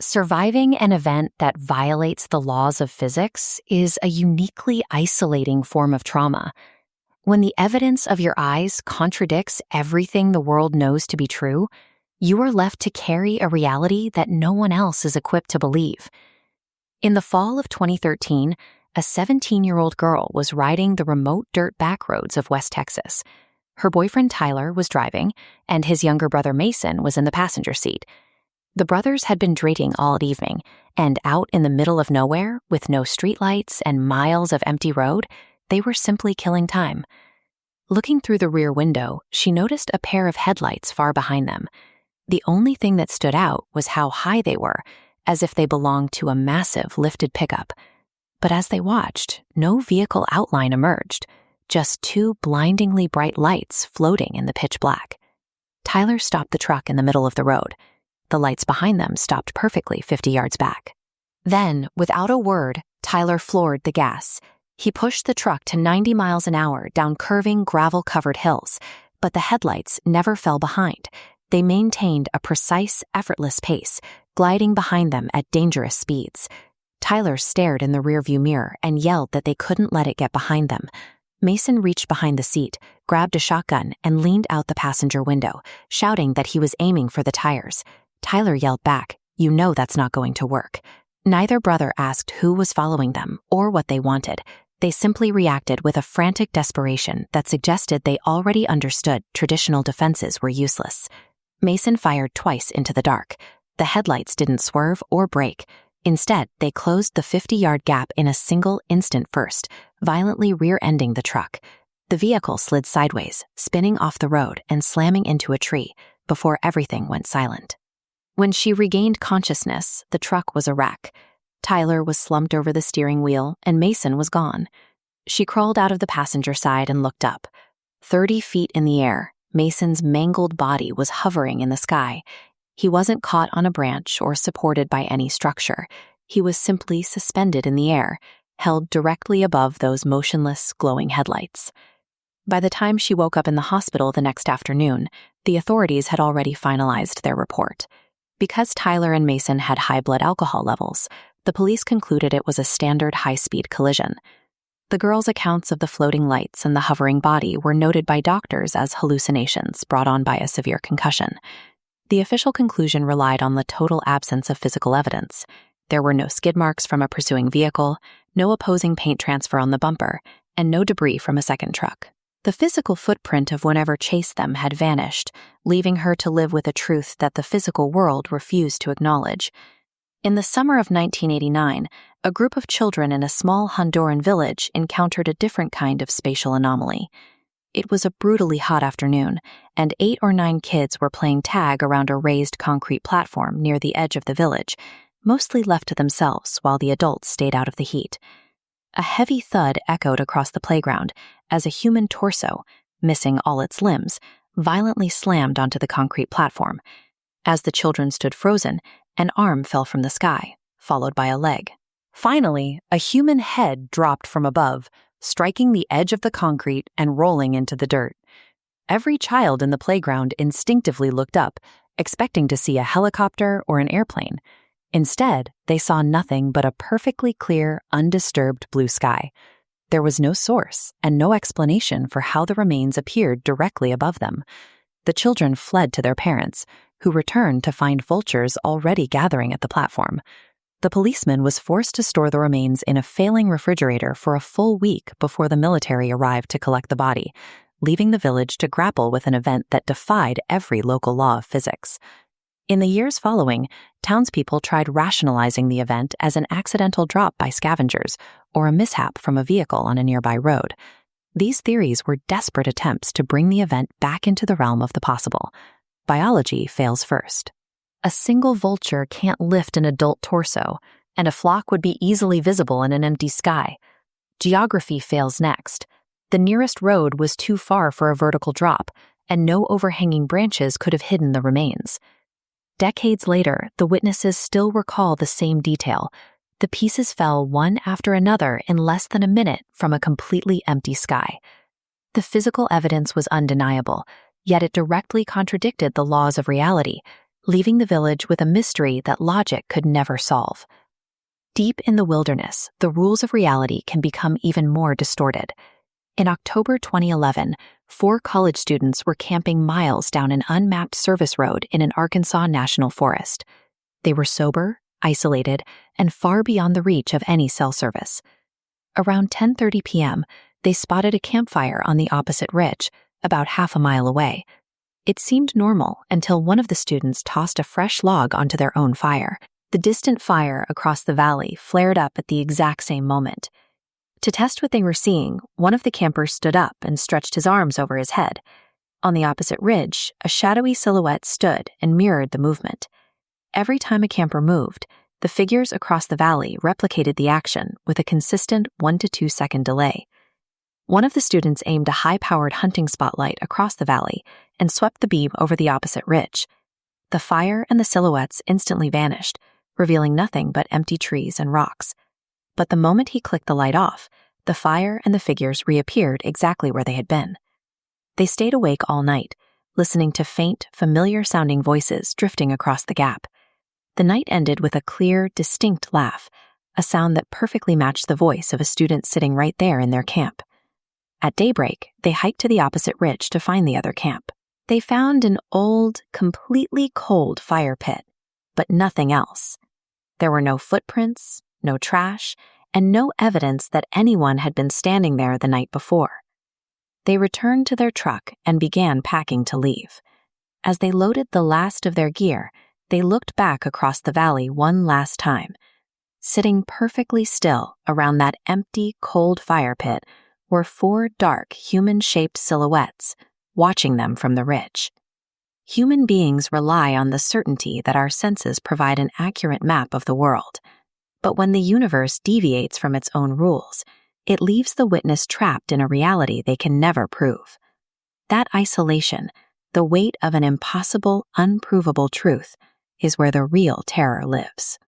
Surviving an event that violates the laws of physics is a uniquely isolating form of trauma. When the evidence of your eyes contradicts everything the world knows to be true, you are left to carry a reality that no one else is equipped to believe. In the fall of 2013, a 17-year-old girl was riding the remote dirt back roads of West Texas. Her boyfriend Tyler was driving, and his younger brother Mason was in the passenger seat. The brothers had been drinking all evening, and out in the middle of nowhere, with no streetlights and miles of empty road, they were simply killing time. Looking through the rear window, she noticed a pair of headlights far behind them. The only thing that stood out was how high they were, as if they belonged to a massive lifted pickup. But as they watched, no vehicle outline emerged, just two blindingly bright lights floating in the pitch black. Tyler stopped the truck in the middle of the road. The lights behind them stopped perfectly 50 yards back. Then, without a word, Tyler floored the gas. He pushed the truck to 90 miles an hour down curving, gravel-covered hills, but the headlights never fell behind. They maintained a precise, effortless pace, gliding behind them at dangerous speeds. Tyler stared in the rearview mirror and yelled that they couldn't let it get behind them. Mason reached behind the seat, grabbed a shotgun, and leaned out the passenger window, shouting that he was aiming for the tires. Tyler yelled back, "You know that's not going to work." Neither brother asked who was following them or what they wanted. They simply reacted with a frantic desperation that suggested they already understood traditional defenses were useless. Mason fired twice into the dark. The headlights didn't swerve or brake. Instead, they closed the 50-yard gap in a single instant first, violently rear-ending the truck. The vehicle slid sideways, spinning off the road and slamming into a tree before everything went silent. When she regained consciousness, the truck was a wreck. Tyler was slumped over the steering wheel, and Mason was gone. She crawled out of the passenger side and looked up. 30 feet in the air, Mason's mangled body was hovering in the sky. He wasn't caught on a branch or supported by any structure. He was simply suspended in the air, held directly above those motionless, glowing headlights. By the time she woke up in the hospital the next afternoon, the authorities had already finalized their report. Because Tyler and Mason had high blood alcohol levels, the police concluded it was a standard high-speed collision. The girls' accounts of the floating lights and the hovering body were noted by doctors as hallucinations brought on by a severe concussion. The official conclusion relied on the total absence of physical evidence. There were no skid marks from a pursuing vehicle, no opposing paint transfer on the bumper, and no debris from a second truck. The physical footprint of whatever chased them had vanished, leaving her to live with a truth that the physical world refused to acknowledge. In the summer of 1989, a group of children in a small Honduran village encountered a different kind of spatial anomaly. It was a brutally hot afternoon, and 8 or 9 kids were playing tag around a raised concrete platform near the edge of the village, mostly left to themselves while the adults stayed out of the heat. A heavy thud echoed across the playground as a human torso, missing all its limbs, violently slammed onto the concrete platform. As the children stood frozen, an arm fell from the sky, followed by a leg. Finally, a human head dropped from above, striking the edge of the concrete and rolling into the dirt. Every child in the playground instinctively looked up, expecting to see a helicopter or an airplane. Instead, they saw nothing but a perfectly clear, undisturbed blue sky. There was no source and no explanation for how the remains appeared directly above them. The children fled to their parents, who returned to find vultures already gathering at the platform. The policeman was forced to store the remains in a failing refrigerator for a full week before the military arrived to collect the body, leaving the village to grapple with an event that defied every local law of physics. In the years following, townspeople tried rationalizing the event as an accidental drop by scavengers or a mishap from a vehicle on a nearby road. These theories were desperate attempts to bring the event back into the realm of the possible. Biology fails first. A single vulture can't lift an adult torso, and a flock would be easily visible in an empty sky. Geography fails next. The nearest road was too far for a vertical drop, and no overhanging branches could have hidden the remains. Decades later, the witnesses still recall the same detail. The pieces fell one after another in less than a minute from a completely empty sky. The physical evidence was undeniable, yet it directly contradicted the laws of reality. leaving the village with a mystery that logic could never solve. Deep in the wilderness, the rules of reality can become even more distorted. In October 2011, 4 college students were camping miles down an unmapped service road in an Arkansas national forest. They were sober, isolated, and far beyond the reach of any cell service. Around 10:30 p.m., they spotted a campfire on the opposite ridge, about half a mile away. It seemed normal until one of the students tossed a fresh log onto their own fire. The distant fire across the valley flared up at the exact same moment. To test what they were seeing, one of the campers stood up and stretched his arms over his head. On the opposite ridge, a shadowy silhouette stood and mirrored the movement. Every time a camper moved, the figures across the valley replicated the action with a consistent 1 to 2 second delay. One of the students aimed a high-powered hunting spotlight across the valley and swept the beam over the opposite ridge. The fire and the silhouettes instantly vanished, revealing nothing but empty trees and rocks. But the moment he clicked the light off, the fire and the figures reappeared exactly where they had been. They stayed awake all night, listening to faint, familiar-sounding voices drifting across the gap. The night ended with a clear, distinct laugh, a sound that perfectly matched the voice of a student sitting right there in their camp. At daybreak, they hiked to the opposite ridge to find the other camp. They found an old, completely cold fire pit, but nothing else. There were no footprints, no trash, and no evidence that anyone had been standing there the night before. They returned to their truck and began packing to leave. As they loaded the last of their gear, they looked back across the valley one last time. Sitting perfectly still around that empty, cold fire pit were 4 dark, human-shaped silhouettes, watching them from the ridge. Human beings rely on the certainty that our senses provide an accurate map of the world. But when the universe deviates from its own rules, it leaves the witness trapped in a reality they can never prove. That isolation, the weight of an impossible, unprovable truth, is where the real terror lives.